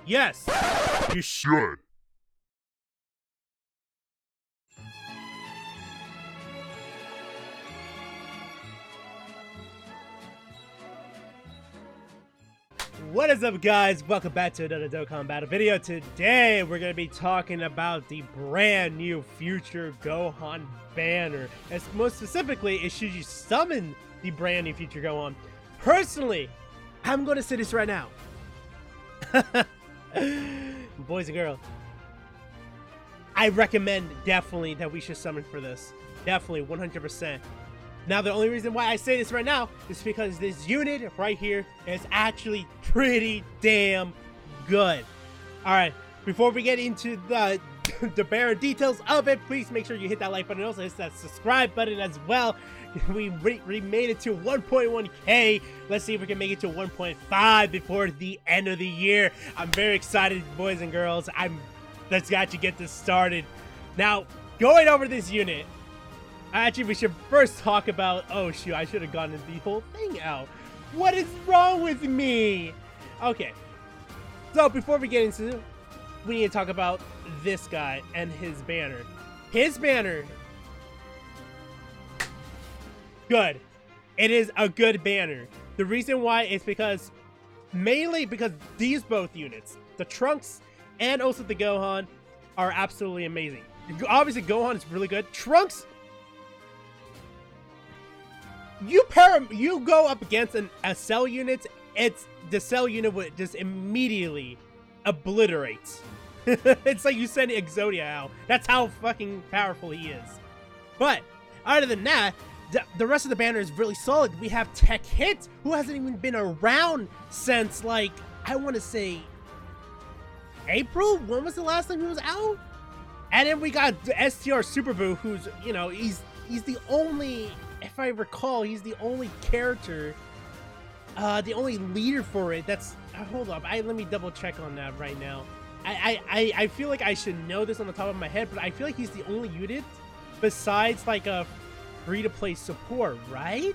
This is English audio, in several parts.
Yes, you should. What is up, guys? Welcome back to another Dokkan battle video. Today we're going to be talking about the brand new Future Gohan banner. As most specifically, is should you summon the brand new Future Gohan? Personally, I'm going to say this right now. Boys and girls, I recommend definitely that we should summon for this. Definitely, 100%. Now, the only reason why I say this right now is because this unit right here is actually pretty damn good. Alright, before we get into the bare details of it, please make sure you hit that like button and also hit that subscribe button as well. We made it to 1.1k. Let's see if we can make it to 1.5 before the end of the year. I'm very excited, boys and girls. Let's actually get this started. Now, going over this unit, actually, we should first talk about... Oh, shoot, I should have gotten the whole thing out. What is wrong with me? Okay. So, before we get into it, we need to talk about this guy and his banner. His banner... Good. It is a good banner. The reason why is because... Mainly because these both units, the Trunks and also the Gohan, are absolutely amazing. Obviously, Gohan is really good. Trunks... You go up against a cell unit, the cell unit would just immediately obliterate. It's like you send Exodia out. That's how fucking powerful he is. But other than that, the rest of the banner is really solid. We have Tech Hit, who hasn't even been around since, like, I want to say April. When was the last time he was out? And then we got the STR Super Boo, who's, you know, he's the only... If I recall, he's the only character, the only leader for it. That's hold up. Let me double check on that right now. I feel like I should know this on the top of my head, but I feel like he's the only unit besides like a free-to-play support, right?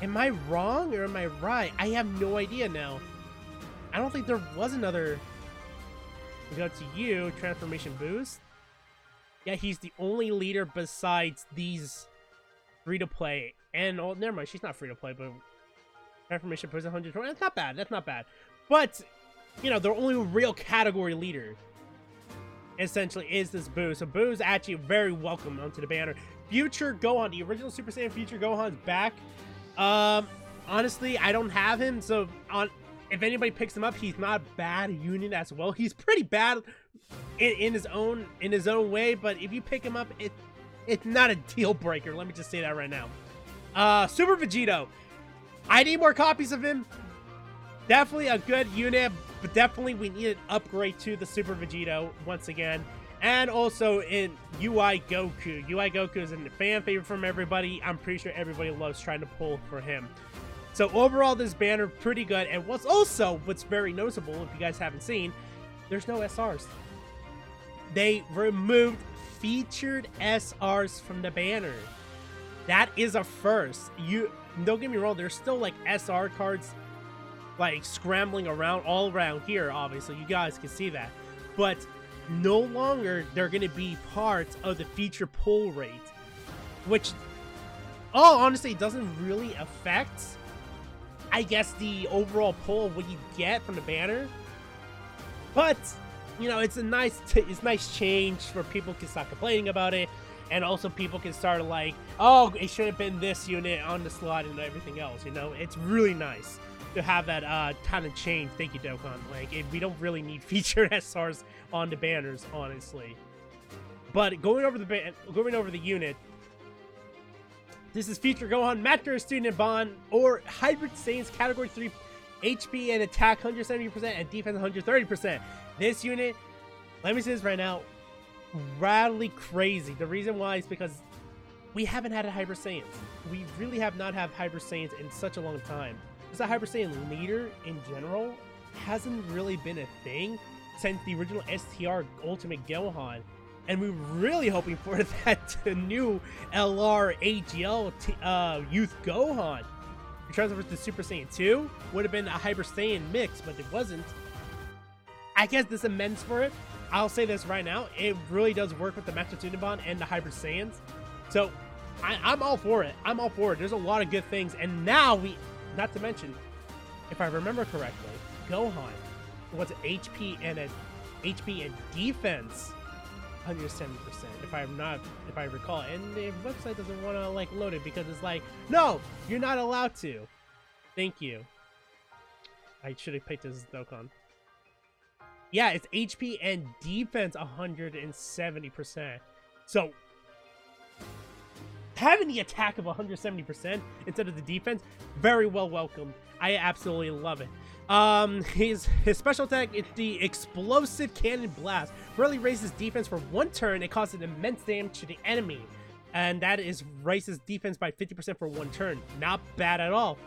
Am I wrong or am I right? I have no idea now. I don't think there was another. We go to you, transformation boost. Yeah, he's the only leader besides these. Free to play, and oh, never mind, she's not free to play, but transformation person 120. That's not bad. That's not bad. But you know, the only real category leader essentially is this Boo. So Boo's actually very welcome onto the banner. Future Gohan, the original Super Saiyan Future Gohan's back. Honestly, I don't have him, so if anybody picks him up, he's not a bad unit as well. He's pretty bad in his own way, but if you pick him up, it's not a deal breaker. Let me just say that right now. Super Vegito. I need more copies of him. Definitely a good unit, but definitely we need an upgrade to the Super Vegito once again. And also in UI Goku. UI Goku is a fan favorite from everybody. I'm pretty sure everybody loves trying to pull for him. So overall, this banner pretty good. And what's very noticeable, if you guys haven't seen, there's no SRs. They removed featured SRs from the banner. That is a first. You don't get me wrong, there's still like SR cards like scrambling around all around here, obviously you guys can see that, but no longer they're going to be part of the feature pull rate, which honestly doesn't really affect, I guess, the overall pull of what you get from the banner. But you know, it's a nice change for people to start complaining about it, and also people can start like, oh, it should have been this unit on the slot and everything else. You know, it's really nice to have that kind of change. Thank you, Dokkan. Like, we don't really need featured SRs on the banners, honestly. But going over the unit, this is Future Gohan, Master Student Bond, or Hybrid Saiyans Category 3, HP and attack 170% and defense 130%. This unit, let me say this right now, radically crazy. The reason why is because we haven't had a Hyper Saiyans. We really have not had Hyper Saiyans in such a long time. Just a Hyper Saiyan leader in general hasn't really been a thing since the original STR Ultimate Gohan. And we're really hoping for that new LR AGL Youth Gohan. It transfers to Super Saiyan 2. Would have been a Hyper Saiyan mix, but it wasn't. I guess this amends for it. I'll say this right now. It really does work with the Master Student Bond and the Hybrid Saiyans. So I'm all for it. I'm all for it. There's a lot of good things. And now not to mention, if I remember correctly, Gohan was HP and defense 170%. If I recall. And the website doesn't want to like load it because it's like, no, you're not allowed to. Thank you. I should have picked this as Dokkan. Yeah, it's HP and defense 170%. So having the attack of 170% instead of the defense, very well welcomed. I absolutely love it. His special attack is the Explosive Cannon Blast. Really raises defense for 1 turn. It causes immense damage to the enemy. And that is raises defense by 50% for 1 turn. Not bad at all.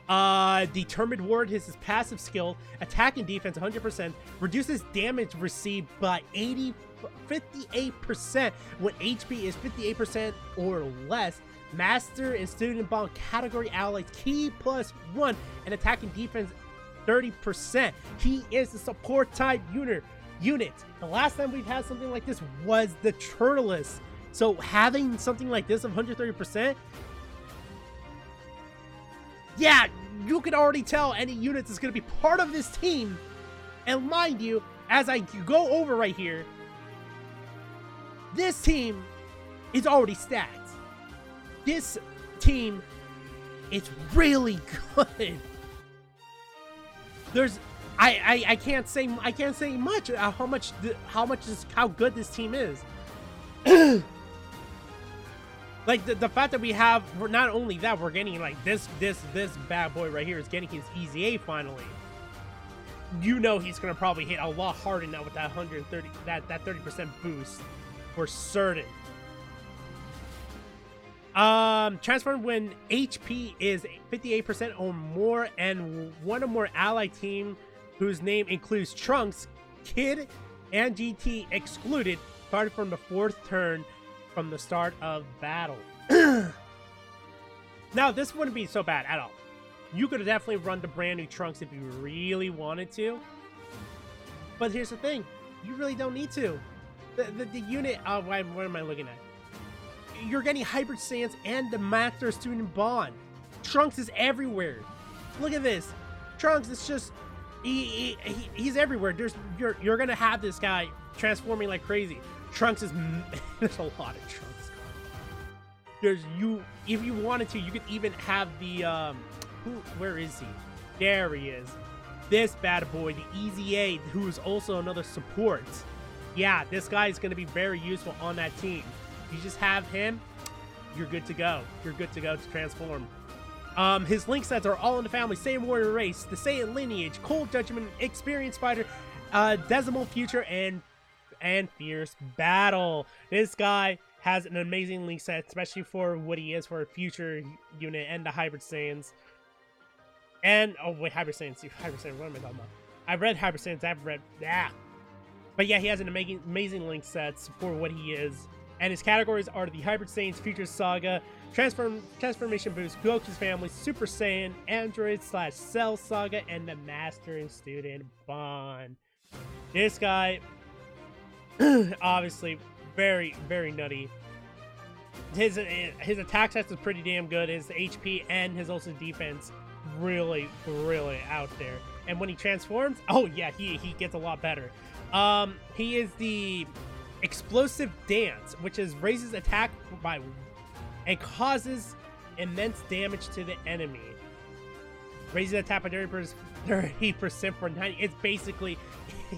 Determined Ward is his passive skill. Attack and defense 100%. Reduces damage received by 58% when HP is 58% or less. Master and Student Bond category allies key +1 and attack and defense 30%. He is the support type unit. The last time we've had something like this was the Turtles. So having something like this of 130%, yeah, you can already tell any units is going to be part of this team. And mind you, as I go over right here, this team is already stacked. This team is really good. I can't say much how good this team is. Like the fact that we're not only that, we're getting like this bad boy right here is getting his Easy A finally. You know he's gonna probably hit a lot harder now with that 130 that 30% boost for certain. Transform when HP is 58% or more and one or more ally team whose name includes Trunks, Kid, and GT excluded, started from the 4th turn from the start of battle. Now, this wouldn't be so bad at all. You could definitely run the brand new Trunks if you really wanted to. But here's the thing. You really don't need to. The unit... what am I looking at? You're getting Hybrid Saiyans and the Master Student Bond. Trunks is everywhere. Look at this. Trunks is just... He's everywhere. You're gonna have this guy transforming like crazy. Trunks is... There's a lot of Trunks. If you wanted to, you could even have the... where is he? There he is. This bad boy, the Easy A, who's also another support. Yeah, this guy is going to be very useful on that team. You just have him, you're good to go. You're good to go to transform. His link sets are all in the family. Saiyan Warrior Race, the Saiyan Lineage, Cold Judgment, Experienced Fighter, Decimal Future, and Fierce Battle. This guy has an amazing link set, especially for what he is for a Future unit and the Hybrid Saiyans. And, oh wait, Hybrid Saiyans, what am I talking about? I've read Hybrid Saiyans, But yeah, he has an amazing link sets for what he is. And his categories are the Hybrid Saiyans, Future Saga, Transformation Boost, Goku's Family, Super Saiyan, Android/Cell Saga, and the Master and Student Bond. This guy, obviously, very, very nutty. His attack stats is pretty damn good. His HP and his also defense, really, really out there. And when he transforms, oh yeah, he gets a lot better. He is the Explosive Dance, which raises attack by and causes immense damage to the enemy. Raises attack by 30% for 90. It's basically,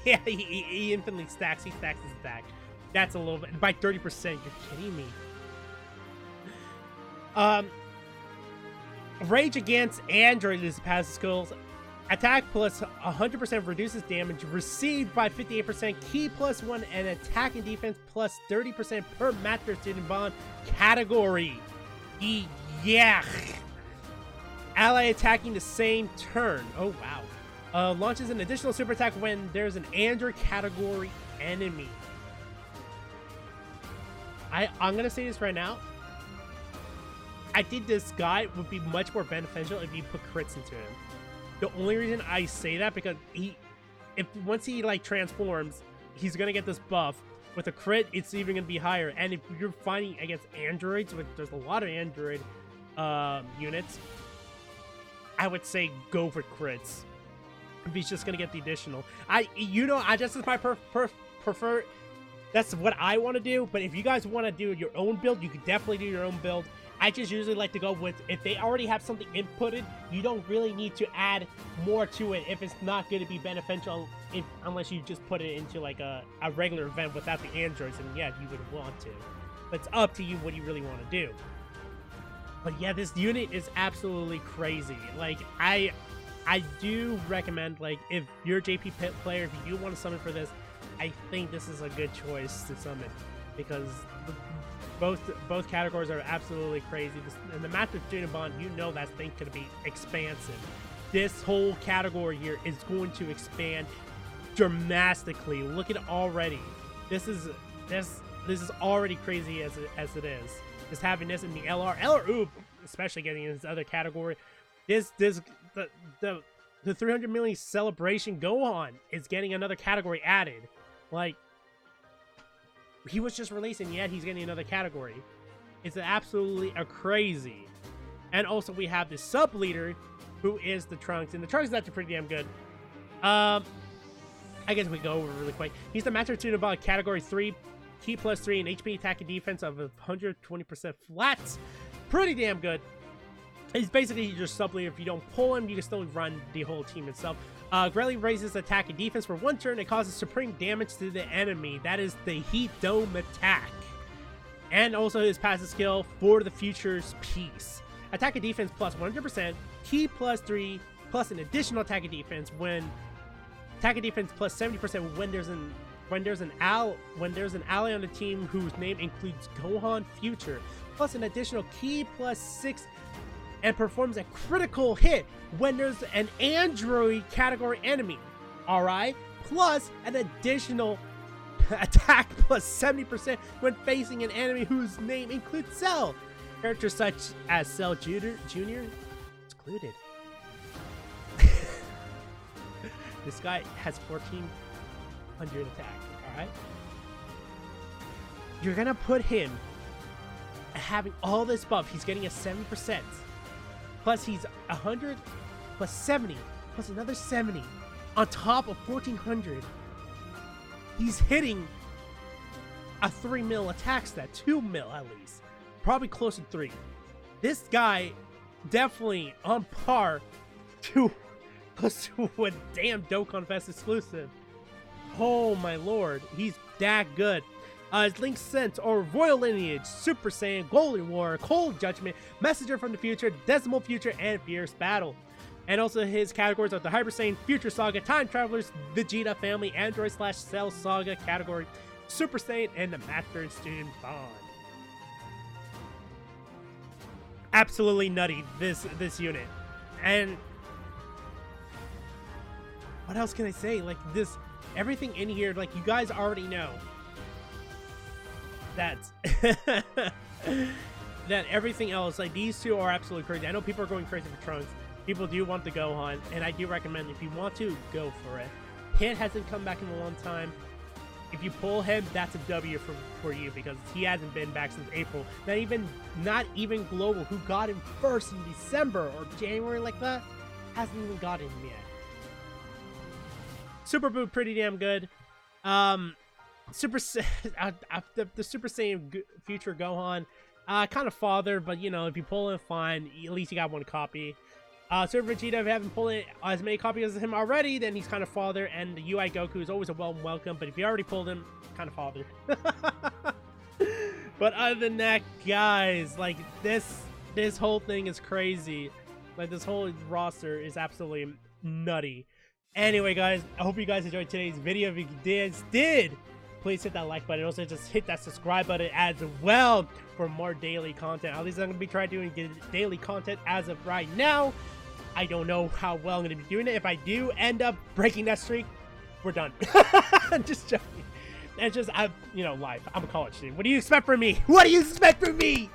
yeah, he infinitely stacks. He stacks his attack. That's a little bit by 30%. You're kidding me. Rage Against Android is passive skills. Attack plus 100% reduces damage received by 58%, key +1, and attack and defense plus 30% per Master Student Bond category. Yeah. Ally attacking the same turn. Oh, wow. Launches an additional super attack when there's an Android category enemy. I'm going to say this right now. I think this guy would be much more beneficial if you put crits into him. The only reason I say that because if once he like transforms, he's gonna get this buff. With a crit, it's even gonna be higher. And if you're fighting against androids, which there's a lot of android units, I would say go for crits. He's just gonna get the additional. I just as my prefer. That's what I want to do. But if you guys want to do your own build, you can definitely do your own build. I just usually like to go with, if they already have something inputted, you don't really need to add more to it if it's not going to be beneficial, unless you just put it into like a regular event without the androids, and yeah, you would want to. But it's up to you what you really want to do. But yeah, this unit is absolutely crazy. Like, I do recommend, like, if you're a JP Pit player, if you do want to summon for this, I think this is a good choice to summon, because both categories are absolutely crazy. And the Master Student Bond, you know that thing's going to be expansive. This whole category here is going to expand dramatically. Look at it already. This is already crazy as it is. Just having this in the LR, ooh, especially getting in this other category. The 300 million celebration Gohan is getting another category added. Like, he was just released, and yet he's getting another category. It's absolutely a crazy. And also we have the sub leader, who is the Trunks, and the Trunks is actually pretty damn good. I guess we go over really quick. He's the Master Student Bond category 3, Ki +3, and HP attack and defense of 120% flat. Pretty damn good. He's basically your sub leader. If you don't pull him, you can still run the whole team itself. Greatly raises attack and defense for 1 turn. It causes supreme damage to the enemy. That is the Heat Dome attack. And also his passive skill for the Future's Peace. Attack and defense plus 100%. Ki +3 plus an additional attack and defense when attack and defense plus 70% when there's an ally on the team whose name includes Gohan Future, plus an additional Ki +6, and performs a critical hit when there's an android category enemy. Alright? Plus an additional attack plus 70% when facing an enemy whose name includes Cell. Characters such as Cell Jr. excluded. This guy has 1400 attack. Alright? You're gonna put him having all this buff. He's getting a 7%. Plus he's 100 plus 70 plus another 70 on top of 1400. He's hitting a 3 mil attack stat, 2 mil at least, probably close to 3. This guy definitely on par to close to a damn Dokkan Fest exclusive. Oh my lord, he's that good. His Link Sense or Royal Lineage, Super Saiyan, Golden War, Cold Judgment, Messenger from the Future, Decimal Future, and Fierce Battle. And also his categories are the Hyper Saiyan, Future Saga, Time Travelers, Vegeta Family, Android/Cell Saga category, Super Saiyan, and the Master Student Bond. Absolutely nutty, this unit. And what else can I say? Like, this, everything in here, like, you guys already know that everything else, like, these two are absolutely crazy. I know people are going crazy for Trunks. People do want the Gohan, and I do recommend, if you want to, go for it. Hit hasn't come back in a long time. If you pull him, that's a W for you, because he hasn't been back since April. Not even Global, who got him first in December or January like that, hasn't even gotten him yet. Super Boo, pretty damn good. The Super Saiyan Future Gohan, kind of father, but you know, if you pull him, fine. At least you got 1 copy. Super Vegeta, if you haven't pulled as many copies as him already, then he's kind of father. And the UI Goku is always a welcome, but if you already pulled him, kind of father. But other than that, guys, like, this whole thing is crazy. Like, this whole roster is absolutely nutty. Anyway, guys, I hope you guys enjoyed today's video. If you did, please hit that like button. Also, just hit that subscribe button as well for more daily content. At least I'm going to be trying doing daily content as of right now. I don't know how well I'm going to be doing it. If I do end up breaking that streak, we're done. I'm just joking. It's just, life. I'm a college student. What do you expect from me? What do you expect from me?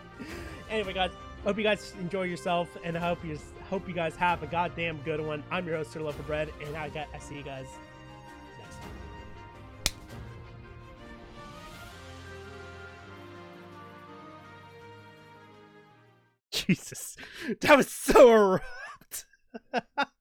Anyway, guys, hope you guys enjoy yourself, and I hope you guys have a goddamn good one. I'm your host, SirLoafOfBread, and I see you guys Jesus. That was so abrupt.